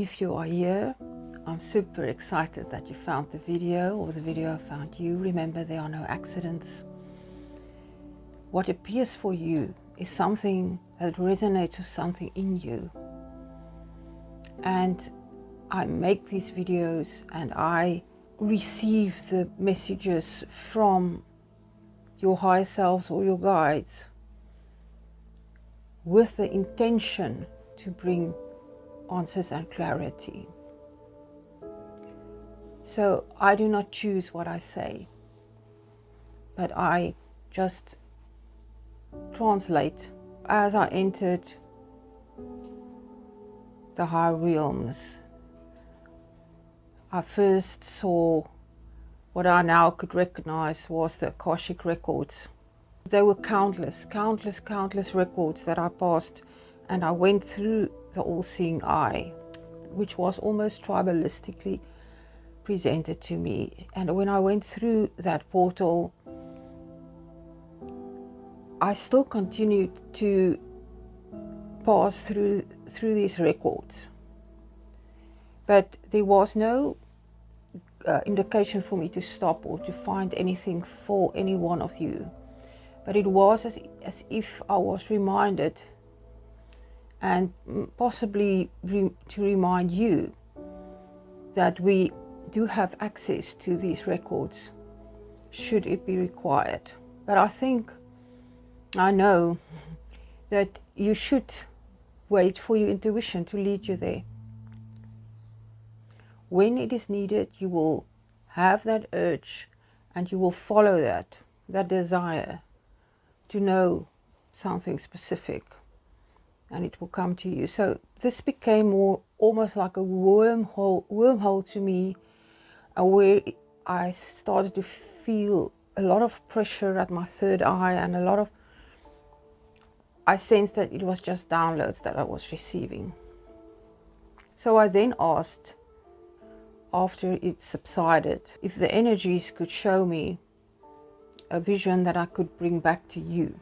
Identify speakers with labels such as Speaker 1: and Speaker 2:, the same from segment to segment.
Speaker 1: If you are here, I'm super excited that you found the video, or the video found you. Remember, there are no accidents. What appears for you is something that resonates with something in you. And I make these videos and I receive the messages from your higher selves or your guides with the intention to bring answers and clarity. So I do not choose what I say, but I just translate. As I entered the higher realms, I first saw what I now could recognize was the Akashic records. There were countless records that I passed, and I went through the all-seeing eye, which was almost tribalistically presented to me. And when I went through that portal, I still continued to pass through these records, but there was no indication for me to stop or to find anything for any one of you. But it was as if I was reminded, and possibly to remind you, that we do have access to these records should it be required. But I know that you should wait for your intuition to lead you there. When it is needed, you will have that urge and you will follow that desire to know something specific, and it will come to you. So this became almost like a wormhole to me, where I started to feel a lot of pressure at my third eye, and I sensed that it was just downloads that I was receiving. So I then asked, after it subsided, if the energies could show me a vision that I could bring back to you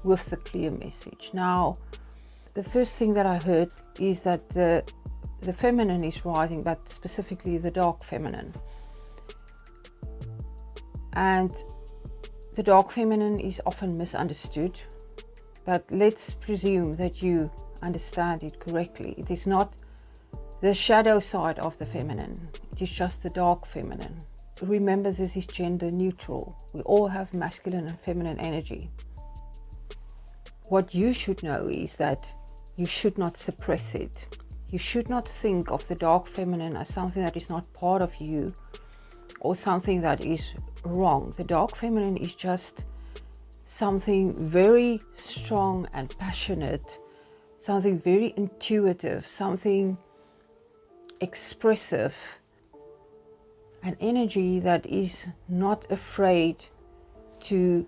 Speaker 1: with the clear message. Now, the first thing that I heard is that the feminine is rising, but specifically the dark feminine. And the dark feminine is often misunderstood, but let's presume that you understand it correctly. It is not the shadow side of the feminine, it is just the dark feminine. Remember, this is gender neutral. We all have masculine and feminine energy. What you should know is that you should not suppress it. You should not think of the dark feminine as something that is not part of you or something that is wrong. The dark feminine is just something very strong and passionate, something very intuitive, something expressive, an energy that is not afraid to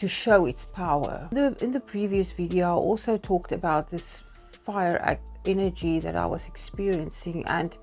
Speaker 1: show its power. In the previous video, I also talked about this fire energy that I was experiencing, and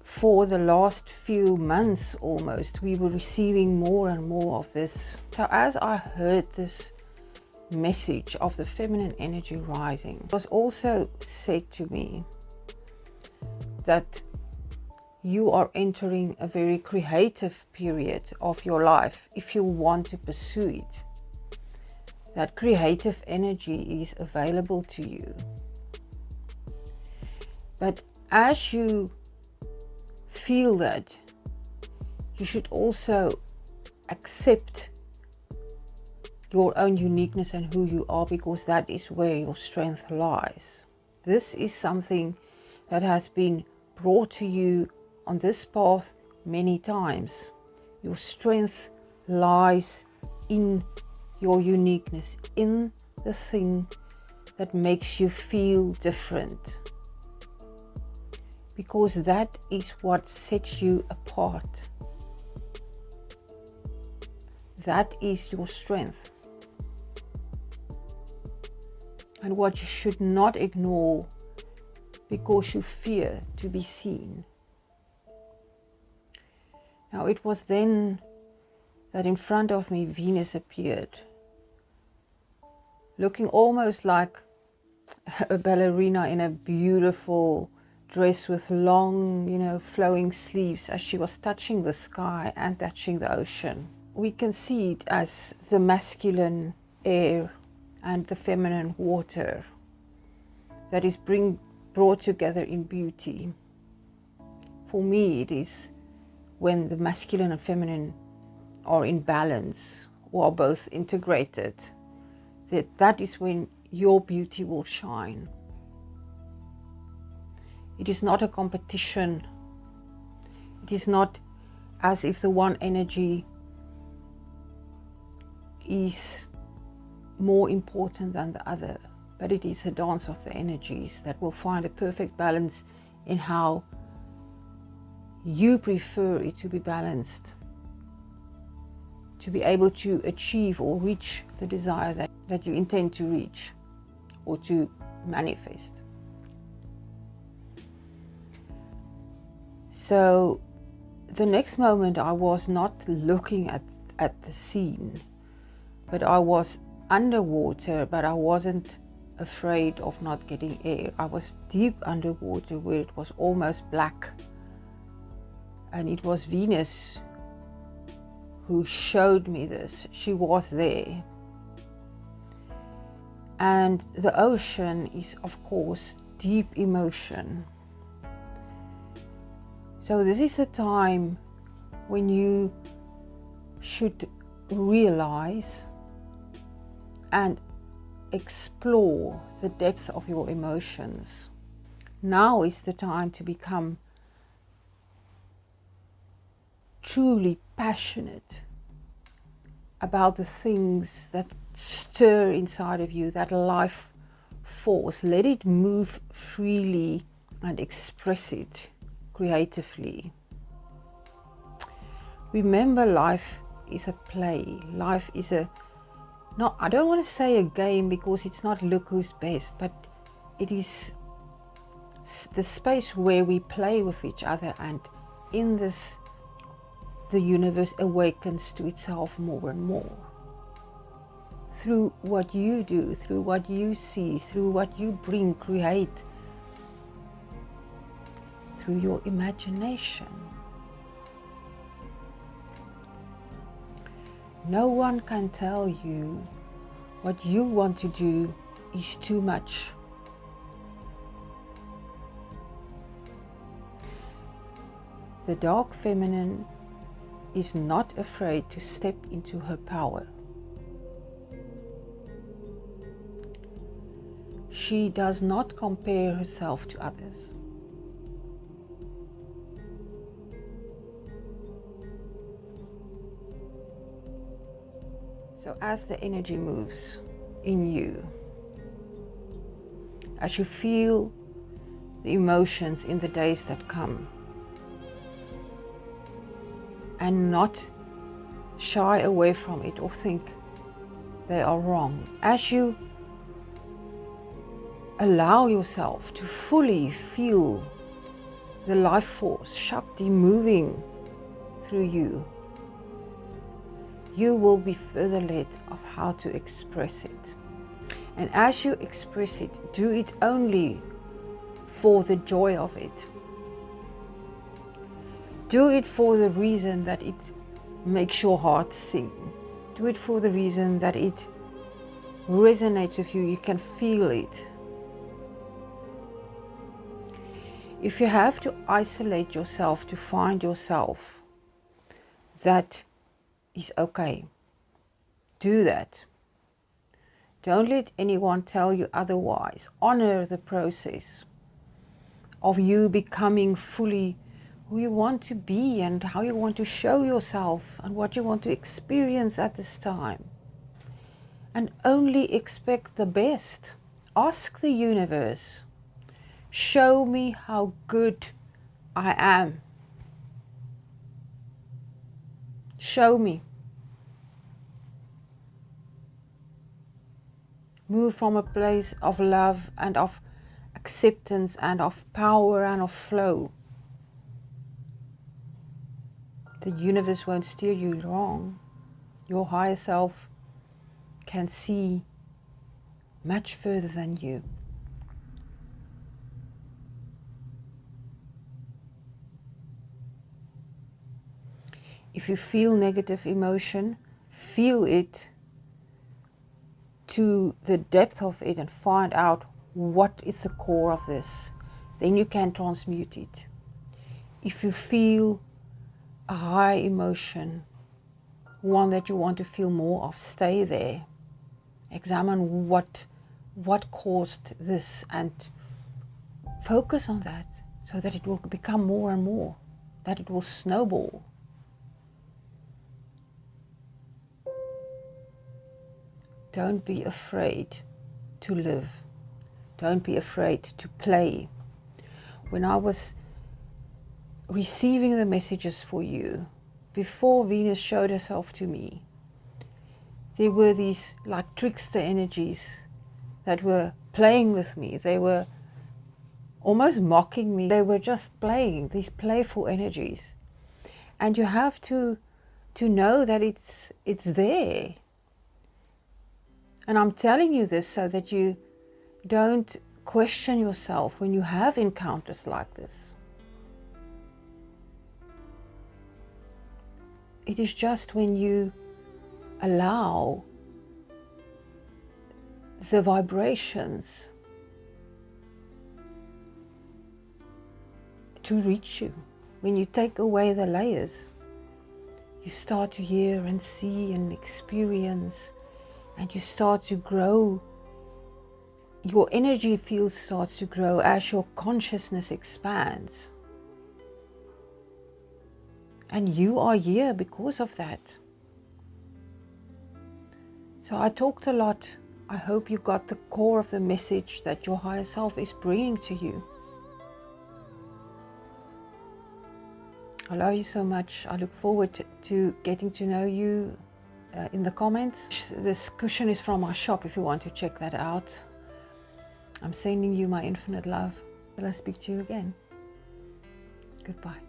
Speaker 1: for the last few months almost, we were receiving more and more of this. So as I heard this message of the feminine energy rising, it was also said to me that you are entering a very creative period of your life if you want to pursue it. That creative energy is available to you. But as you feel that, you should also accept your own uniqueness and who you are, because that is where your strength lies. This is something that has been brought to you on this path many times. Your strength lies in your uniqueness, in the thing that makes you feel different, because that is what sets you apart. That is your strength, and what you should not ignore because you fear to be seen. Now, it was then that in front of me Venus appeared, looking almost like a ballerina in a beautiful dress with long, flowing sleeves, as she was touching the sky and touching the ocean. We can see it as the masculine air and the feminine water that is brought together in beauty. For me, it is when the masculine and feminine are in balance or are both integrated, that is when your beauty will shine. It is not a competition. It is not as if the one energy is more important than the other, but it is a dance of the energies that will find a perfect balance in how you prefer it to be balanced, to be able to achieve or reach the desire that you intend to reach or to manifest. So the next moment I was not looking at the scene, but I was underwater, but I wasn't afraid of not getting air. I was deep underwater where it was almost black. And it was Venus who showed me this. She was there. And the ocean is, of course, deep emotion. So this is the time when you should realize and explore the depth of your emotions. Now is the time to become truly passionate about the things that stir inside of you, that life force. Let it move freely and express it creatively. Remember, life is a play. Life is I don't want to say a game, because it's not look who's best, but it is the space where we play with each other, and in this the universe awakens to itself more and more. Through what you do, through what you see, through what you create, through your imagination. No one can tell you what you want to do is too much. The dark feminine is not afraid to step into her power. She does not compare herself to others. So as the energy moves in you, as you feel the emotions in the days that come, and not shy away from it or think they are wrong, as you allow yourself to fully feel the life force, Shakti, moving through you, you will be further led of how to express it. And as you express it, do it only for the joy of it. Do it for the reason that it makes your heart sing. Do it for the reason that it resonates with you. You can feel it. If you have to isolate yourself to find yourself, that is okay. Do that. Don't let anyone tell you otherwise. Honor the process of you becoming fully who you want to be and how you want to show yourself and what you want to experience at this time. And only expect the best. Ask the universe, show me how good I am. Show me. Move from a place of love and of acceptance and of power and of flow. The universe won't steer you wrong. Your higher self can see much further than you. If you feel negative emotion, feel it to the depth of it and find out what is the core of this. Then you can transmute it. If you feel a high emotion, one that you want to feel more of, stay there. Examine what caused this and focus on that, so that it will become more and more, that it will snowball. Don't be afraid to live. Don't be afraid to play. When I was receiving the messages for you, before Venus showed herself to me, there were these like trickster energies that were playing with me. They were almost mocking me. They were just playing, these playful energies. And you have to know that it's there. And I'm telling you this so that you don't question yourself when you have encounters like this. It is just when you allow the vibrations to reach you, when you take away the layers, you start to hear and see and experience, and you start to grow. Your energy field starts to grow as your consciousness expands. And you are here because of that. So I talked a lot. I hope you got the core of the message that your higher self is bringing to you. I love you so much. I look forward to getting to know you in the comments. This cushion is from my shop if you want to check that out. I'm sending you my infinite love. Till I speak to you again. Goodbye.